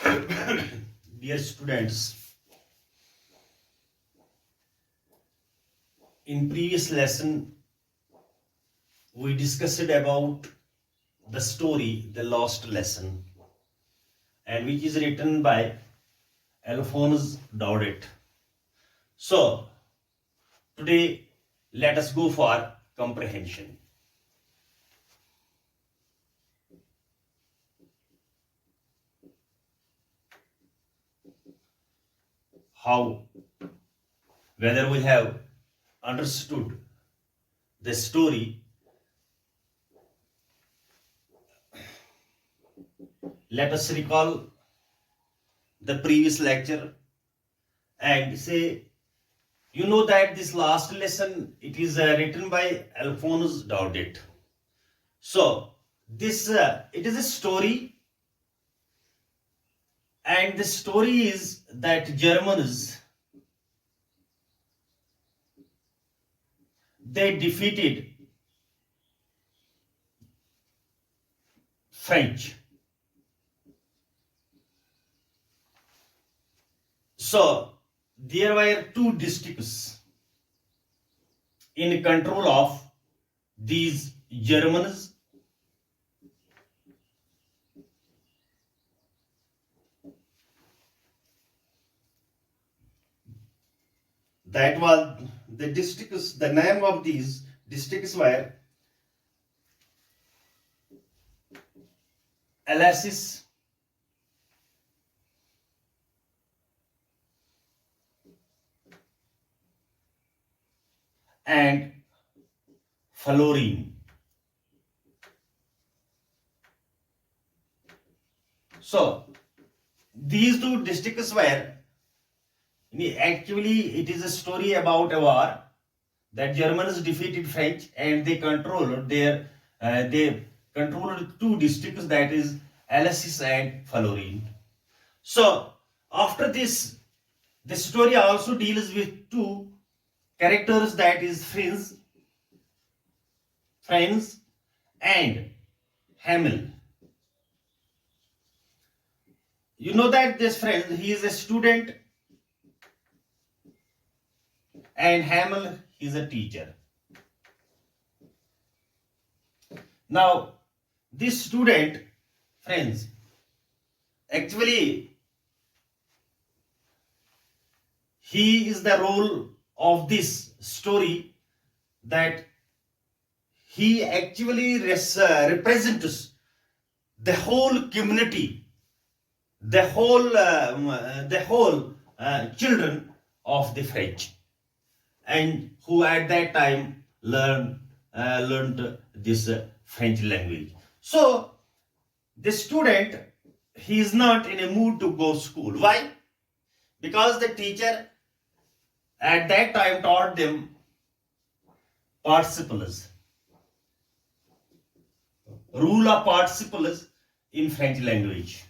Dear students, in previous lesson we discussed about the story The Lost Lesson, and which is written by Alphonse Daudet. So today let us go for comprehension. How, whether we have understood the story, let us recall the previous lecture and say, you know that this last lesson, it is written by Alphonse Daudet. So this it is a story, and the story is that Germans, they defeated French. So there were two districts in control of these Germans. That was the districts, the name of these districts were Alsace, and Florine. So these two districts were, actually it is a story about a war that Germans defeated French and they controlled two districts, that is Alsace and Florine. So after this, the story also deals with two characters, that is Franz and Hamel. You know that this Franz, he is a student, and Hamel, he is a teacher. Now this student Franz, actually he is the role of this story, that he actually represents the whole community, the whole children of the French, and who at that time learned this French language. So the student, he is not in a mood to go to school. Why? Because the teacher at that time taught them participles, rule of participles in French language.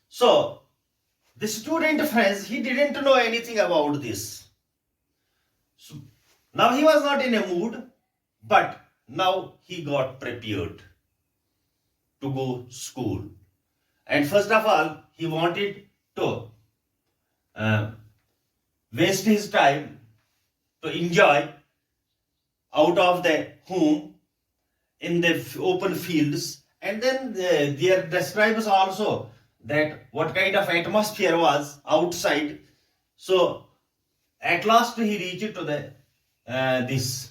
So the student Franz, he didn't know anything about this. So now he was not in a mood, but now he got prepared to go school. And first of all, he wanted to waste his time to enjoy out of the home in the open fields. And then there describes also that what kind of atmosphere was outside. So at last he reached to the this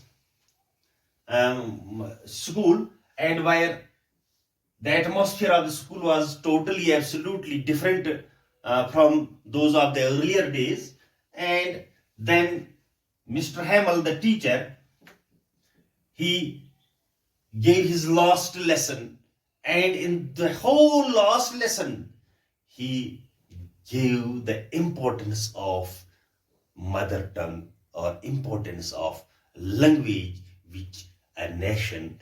school, and where the atmosphere of the school was totally, absolutely different from those of the earlier days. And then Mr. Hamel, the teacher, he gave his last lesson, and in the whole last lesson, he gave the importance of mother tongue, or importance of language which a nation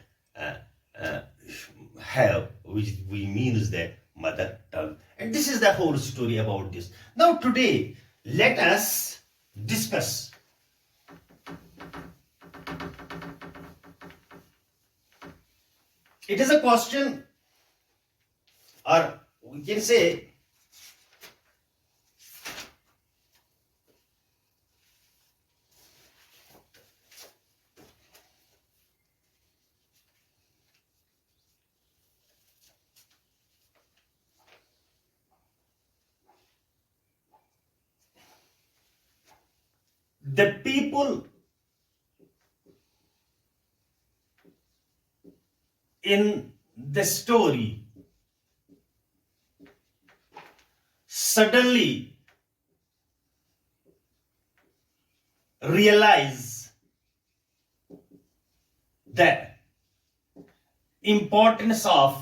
have, which we means the mother tongue. And this is the whole story about this. Now today, let us discuss it is a question, or we can say the people in the story suddenly realize the importance of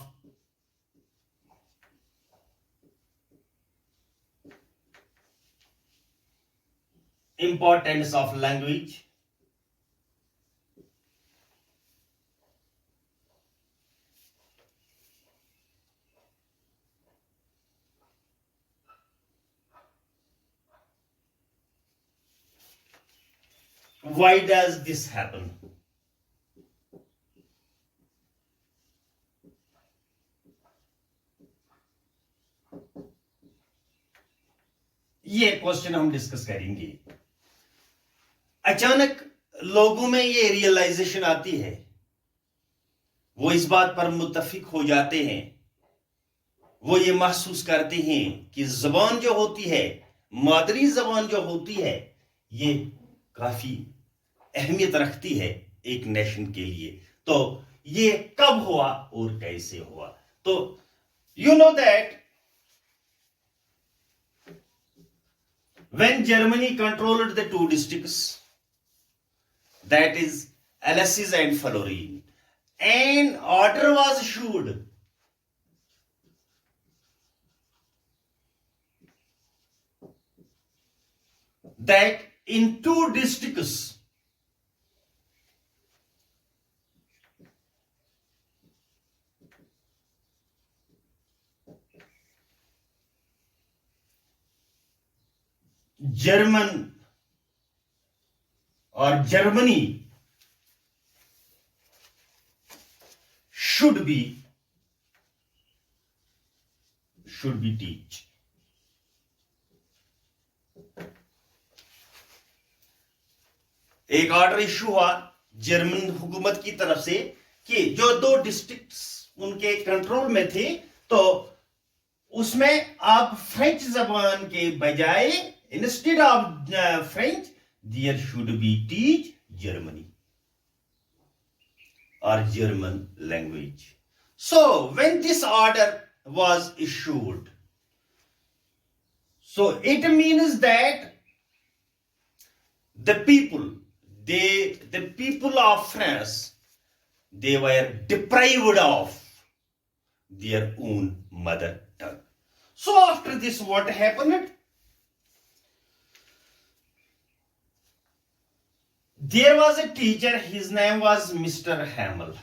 language. Why does this happen? ये question हम discuss करेंगे। अचानक लोगों में ये realisation आती है, वो इस बात पर मुत्तफिक हो जाते हैं, वो ये महसूस करते हैं कि जबान जो होती है, मादरी जबान जो होती है, ये काफी अहमियत रखती है एक नेशन के लिए। तो ये कब हुआ और कैसे हुआ? तो you know that when Germany controlled the two districts, that is Alsace and Florin, an order was issued that in two districts German or Germany should be teach. एक ऑर्डर इशू हुआ जर्मन हुकूमत की तरफ से कि जो दो districts उनके कंट्रोल में थे, तो उसमें आप फ्रेंच जबान के बजाय instead of French there should be teach Germany or German language. So when this order was issued, so it means that the people of France, they were deprived of their own mother tongue. So after this, what happened? There was a teacher, his name was Mr. Hamel,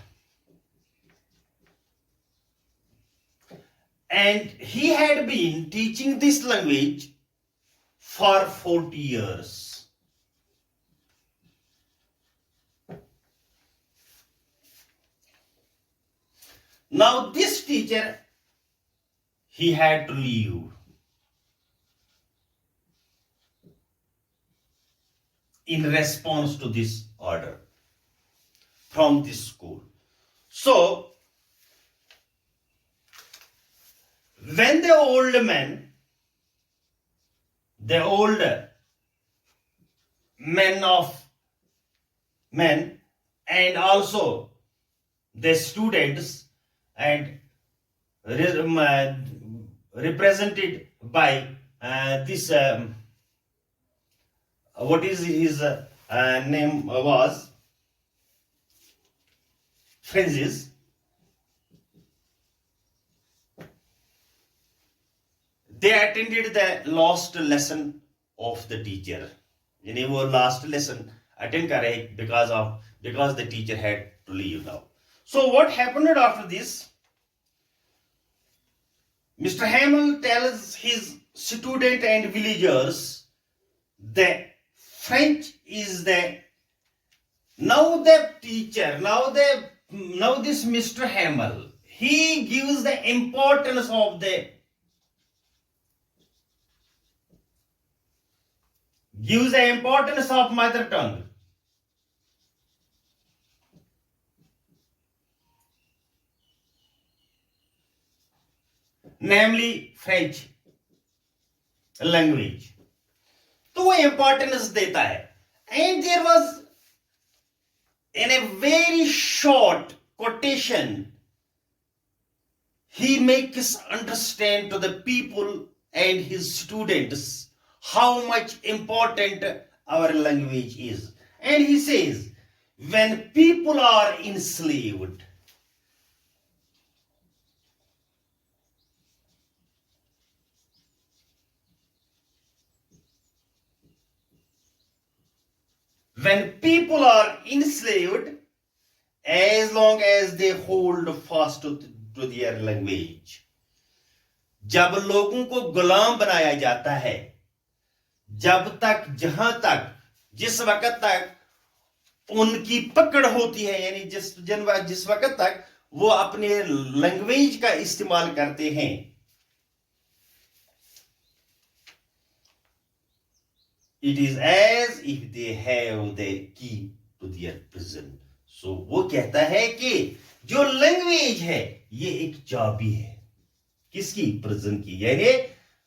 and he had been teaching this language for 40 years. Now this teacher, he had to leave in response to this order from this school. So when the old men and also the students and represented by this what is his name was Francis. They attended the last lesson of the teacher. यानी वो last lesson attend कर रहे because the teacher had to leave now. So what happened after this? Mr. Hamel tells his student and villagers that French is now this Mr. Hamel, he gives the importance of mother tongue. Namely French language. तो वो importance देता है And there was, in a very short quotation, he makes understand to the people and his students how much important our language is. And he says, when people are enslaved, when people are enslaved, as long as they hold fast to their language, जब लोगों को गुलाम बनाया जाता है, जब तक जहां तक जिस वक्त तक उनकी पकड़ होती है, यानी जिस वक्त तक वो अपने लैंग्वेज का इस्तेमाल करते हैं, it is as if they have the key to their prison. So वो कहता है कि जो लैंग्वेज है ये एक चाबी है, किसकी? प्रिजन की। यानी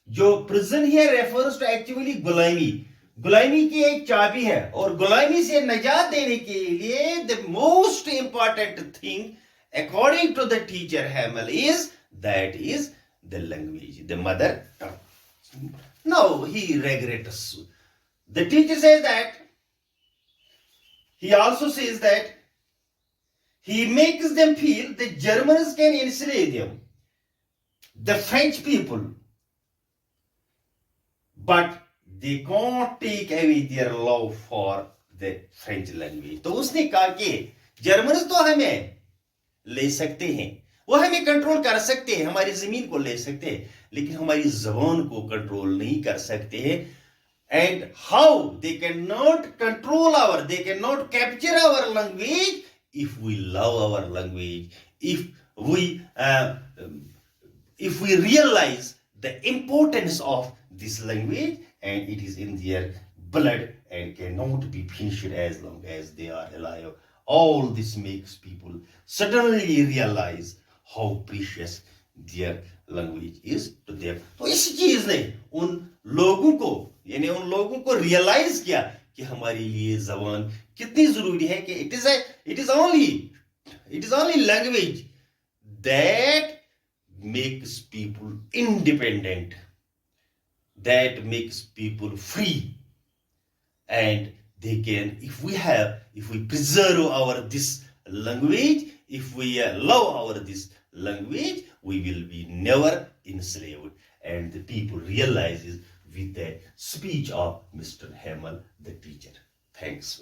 जो प्रिजन है रेफर्स टू एक्चुअली गुलामी, गुलामी की एक चाबी है, और गुलामी से निजात देने के लिए the most important thing according to the teacher Hamel is that is the language, the mother tongue. Now he regrets. The teacher says that, he also says that he makes them feel the Germans can enslave them, the French people, but they can't take away their love for the French language. तो उसने कहा कि Germans तो हमें ले सकते हैं, वो हमें कंट्रोल कर सकते हैं, हमारी जमीन को ले सकते हैं, लेकिन हमारी जबान को कंट्रोल नहीं कर सकते हैं. And how they cannot control they cannot capture our language if we love our language, if we realize the importance of this language, and it is in their blood and cannot be finished as long as they are alive. All this makes people suddenly realize how precious their language is to them. तो इस चीज ने उन लोगों को, यानी उन लोगों को रियलाइज किया कि हमारे लिए जबान कितनी जरूरी है, कि it is only language that makes people independent, that makes people free, and they can, if we preserve this language, if we love this language, we will be never enslaved. And the people realizes with the speech of Mr. Hamel, the teacher. Thanks.